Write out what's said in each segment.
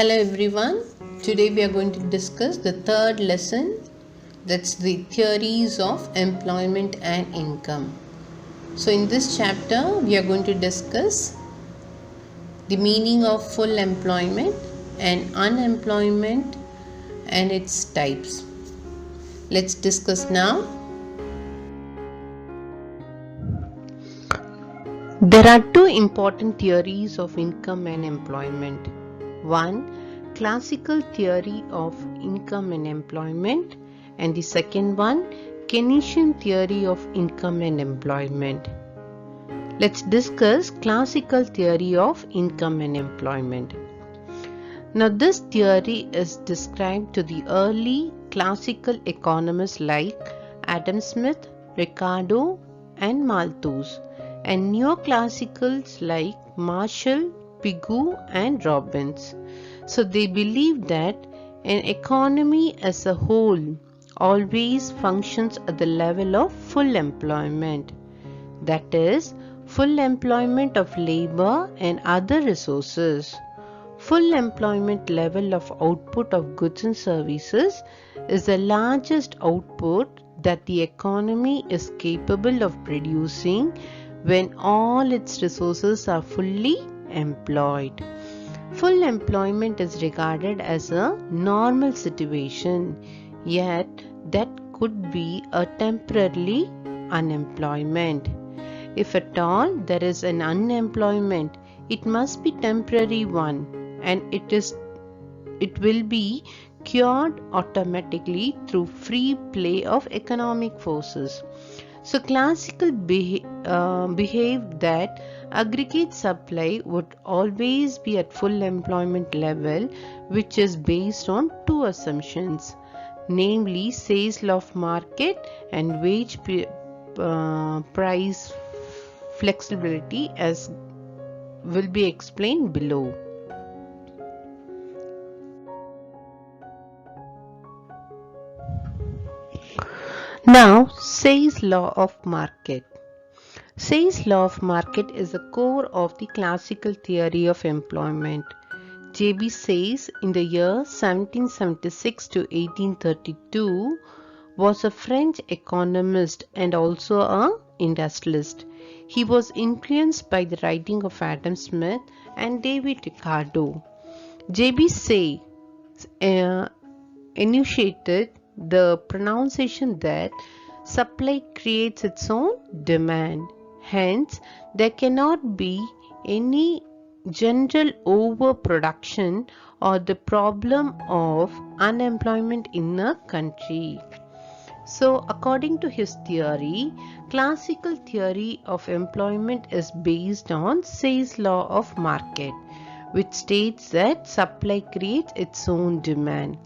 Hello everyone. Today we are going to discuss the third lesson, that's the theories of employment and income. So in this chapter we are going to discuss the meaning of full employment and unemployment and its types. Let's discuss now. There are two important theories of income and employment. One, classical theory of income and employment, and the second one, Keynesian theory of income and employment. Let's discuss classical theory of income and employment. Now this theory is described to the early classical economists like Adam Smith, Ricardo and Malthus, and neoclassicals like Marshall, Pigou and Robbins. So they believe that an economy as a whole always functions at the level of full employment. That is, full employment of labor and other resources. Full employment level of output of goods and services is the largest output that the economy is capable of producing when all its resources are fully employed. Full employment is regarded as a normal situation, yet that could be a temporary unemployment. If at all there is an unemployment, it must be temporary one, and it will be cured automatically through free play of economic forces. So classical behaved that aggregate supply would always be at full employment level, which is based on two assumptions, namely Say's law of market and wage price flexibility, as will be explained below. Now, Say's law of market. Say's law of market is the core of the classical theory of employment. J.B. Say, in the year 1776 to 1832, was a French economist and also an industrialist. He was influenced by the writing of Adam Smith and David Ricardo. J.B. Say enunciated the pronunciation that supply creates its own demand. Hence, there cannot be any general overproduction or the problem of unemployment in a country. So, according to his theory, classical theory of employment is based on Say's law of market, which states that supply creates its own demand.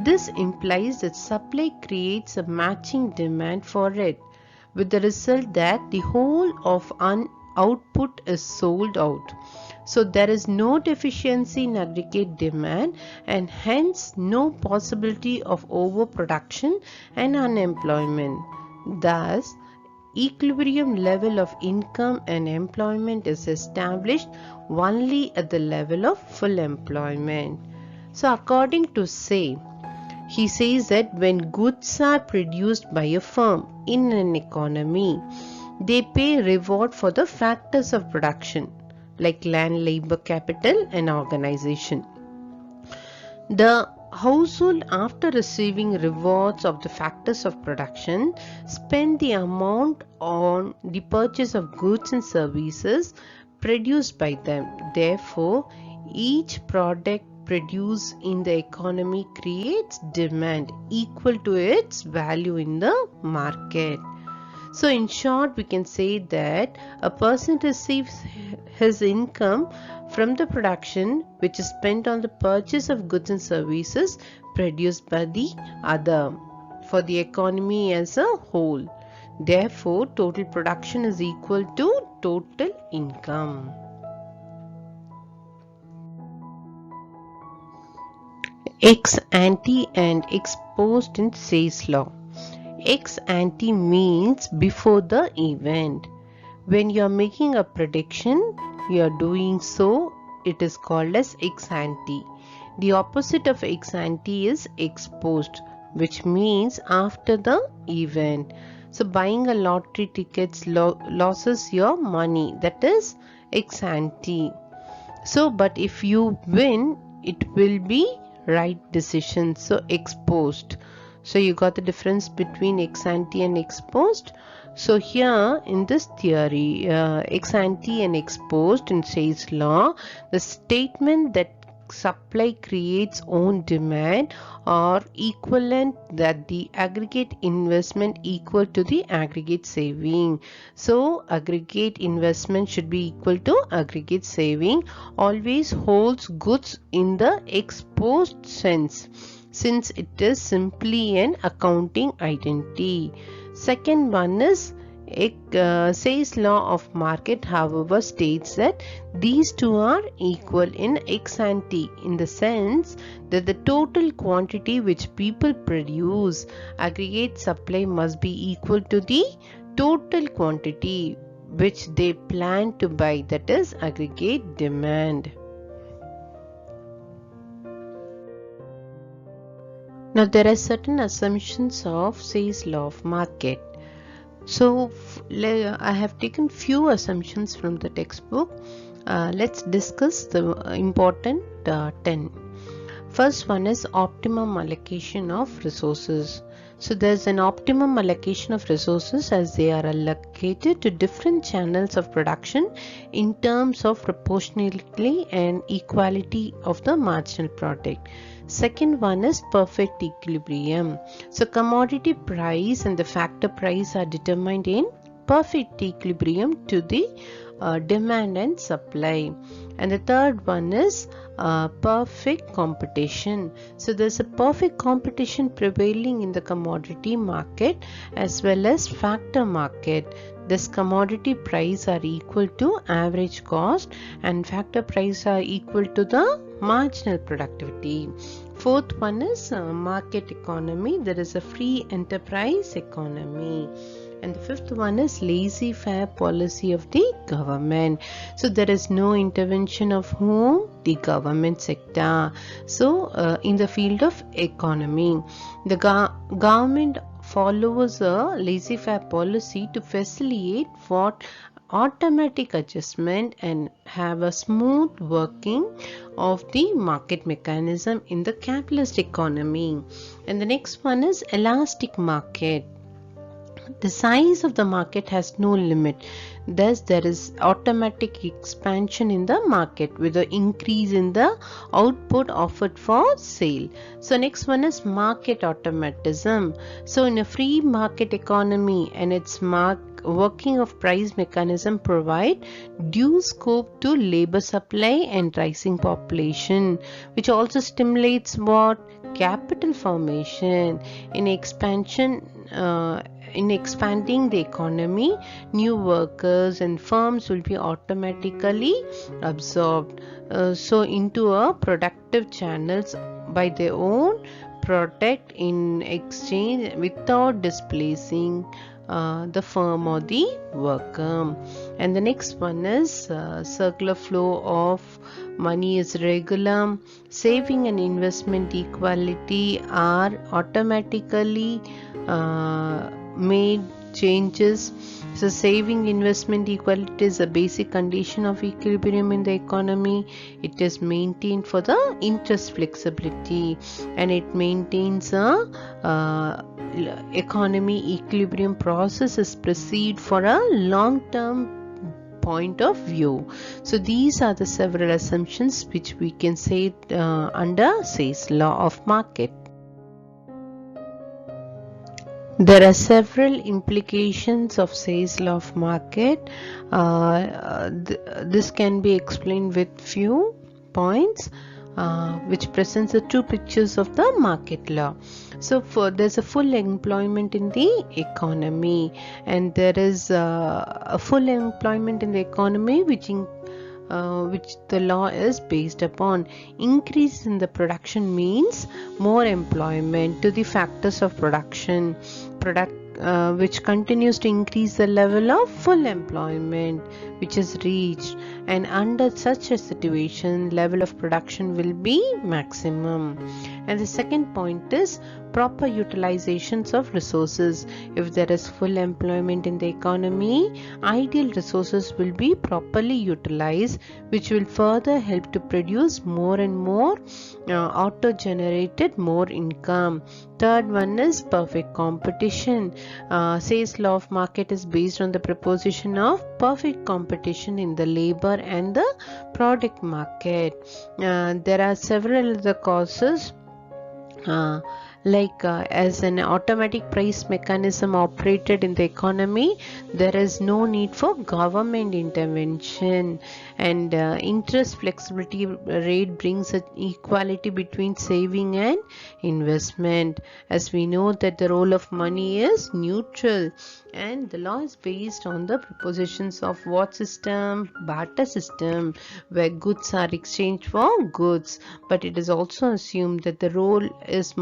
This implies that supply creates a matching demand for it, with the result that the whole of output is sold out. So there is no deficiency in aggregate demand and hence no possibility of overproduction and unemployment. Thus, equilibrium level of income and employment is established only at the level of full employment. So according to Say, he says that when goods are produced by a firm in an economy, they pay reward for the factors of production like land, labor, capital and organization. The household, after receiving rewards of the factors of production, spend the amount on the purchase of goods and services produced by them. Therefore, each product produced in the economy creates demand equal to its value in the market. So in short, we can say that a person receives his income from the production which is spent on the purchase of goods and services produced by the other for the economy as a whole. Therefore, total production is equal to total income. Exante and exposed in Say's law. Ex ante means before the event. When you are making a prediction, you are doing so, it is called as ex ante. The opposite of ex ante is exposed, which means after the event. So buying a lottery tickets loses your money, that is ex ante. So but if you win, it will be right decision. So exposed. So you got the difference between ex ante and exposed. So here in this theory, ex ante and exposed in Say's law, the statement that supply creates own demand or equivalent, that the aggregate investment equal to the aggregate saving. So aggregate investment should be equal to aggregate saving, always holds goods in the exposed sense, since it is simply an accounting identity. Second one is Say's law of market, however, states that these two are equal in ex ante, in the sense that the total quantity which people produce, aggregate supply, must be equal to the total quantity which they plan to buy, that is aggregate demand. Now there are certain assumptions of Say's law of market. So I have taken few assumptions from the textbook. Let's discuss the important 10. First one is optimum allocation of resources. So there's an optimum allocation of resources as they are allocated to different channels of production in terms of proportionality and equality of the marginal product. Second one is perfect equilibrium. So commodity price and the factor price are determined in perfect equilibrium to the demand and supply. And the third one is perfect competition. So there's a perfect competition prevailing in the commodity market as well as factor market. This commodity price are equal to average cost and factor price are equal to the marginal productivity. Fourth one is market economy. There is a free enterprise economy. And the fifth one is laissez-faire policy of the government. So there is no intervention of whom? The government sector. So in the field of economy, the government follows a laissez-faire policy to facilitate what automatic adjustment and have a smooth working of the market mechanism in the capitalist economy. And the next one is elastic market. The size of the market has no limit. Thus, there is automatic expansion in the market with an increase in the output offered for sale. So, next one is market automatism. So, in a free market economy and its working of price mechanism provide due scope to labor supply and rising population, which also stimulates what? Capital formation. In expanding the economy, new workers and firms will be automatically absorbed into a productive channels by their own product in exchange without displacing the firm or the worker. And the next one is circular flow of money is regular. Saving and investment equality are automatically made changes. So saving investment equality is a basic condition of equilibrium in the economy. It is maintained for the interest flexibility and it maintains a economy equilibrium process is perceived for a long-term point of view. So these are the several assumptions which we can say under Say's law of market. There are several implications of Say's law of market. This can be explained with few points which presents the two pictures of the market law. So there's a full employment in the economy and there is a full employment in the economy which the law is based upon. Increase in the production means more employment to the factors of production. which continues to increase the level of full employment which is reached, and under such a situation level of production will be maximum. And the second point is proper utilizations of resources. If there is full employment in the economy, ideal resources will be properly utilized, which will further help to produce more and more auto generated more income. Third one is perfect competition. Say's law of market is based on the proposition of perfect competition in the labor and the product market. There are several other causes, as an automatic price mechanism operated in the economy, there is no need for government intervention, and interest flexibility rate brings an equality between saving and investment. As we know that the role of money is neutral, and the law is based on the propositions of what system? Barter system, where goods are exchanged for goods, but it is also assumed that the role is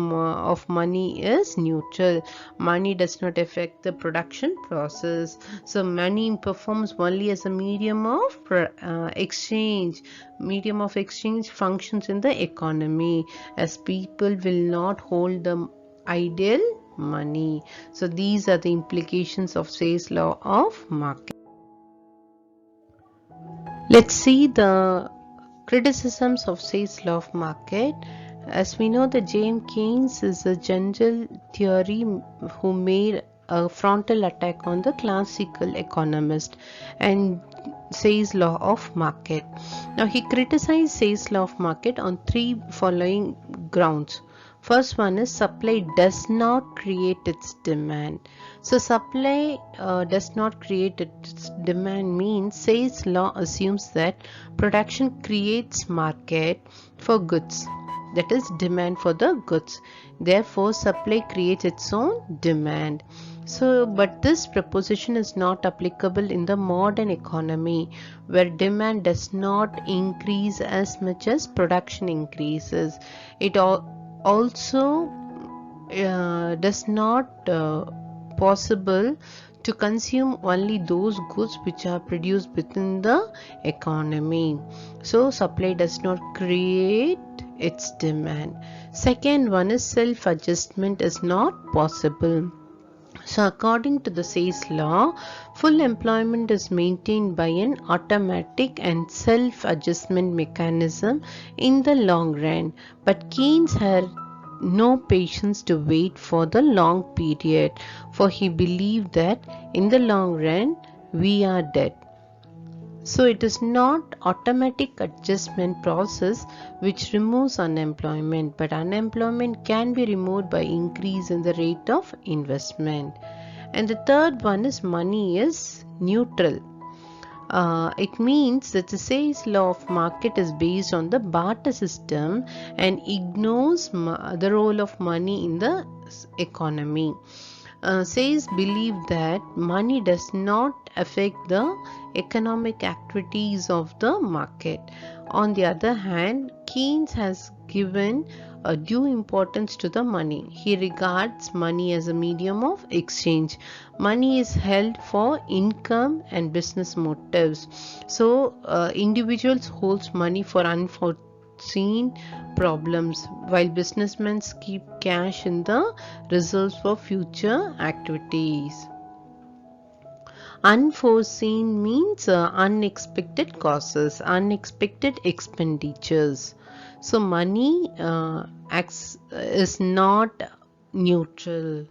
of money is neutral. Money does not affect the production process, so money performs only as a medium of exchange. Medium of exchange functions in the economy, as people will not hold the ideal money. So these are the implications of Say's law of market. Let's see the criticisms of Say's law of market. As we know that James Keynes is a general theory who made a frontal attack on the classical economist and Say's law of market. Now he criticized Say's law of market on three following grounds. First one is supply does not create its demand. So supply does not create its demand means Say's law assumes that production creates market for goods, that is demand for the goods. Therefore supply creates its own demand. So but this proposition is not applicable in the modern economy, where demand does not increase as much as production increases. It also does not possible to consume only those goods which are produced within the economy. So supply does not create its demand. Second one is self-adjustment is not possible. So according to the Say's law, full employment is maintained by an automatic and self-adjustment mechanism in the long run. But Keynes had no patience to wait for the long period, for he believed that in the long run we are dead. So it is not automatic adjustment process which removes unemployment, but unemployment can be removed by increase in the rate of investment. And the third one is money is neutral. It means that the Say's law of market is based on the barter system and ignores the role of money in the economy. Say's believe that money does not affect the economic activities of the market. On the other hand, Keynes has given a due importance to the money. He regards money as a medium of exchange. Money is held for income and business motives. So individuals holds money for unforeseen problems, while businessmen keep cash in the reserves for future activities. Unforeseen means unexpected causes, unexpected expenditures. So money is not neutral.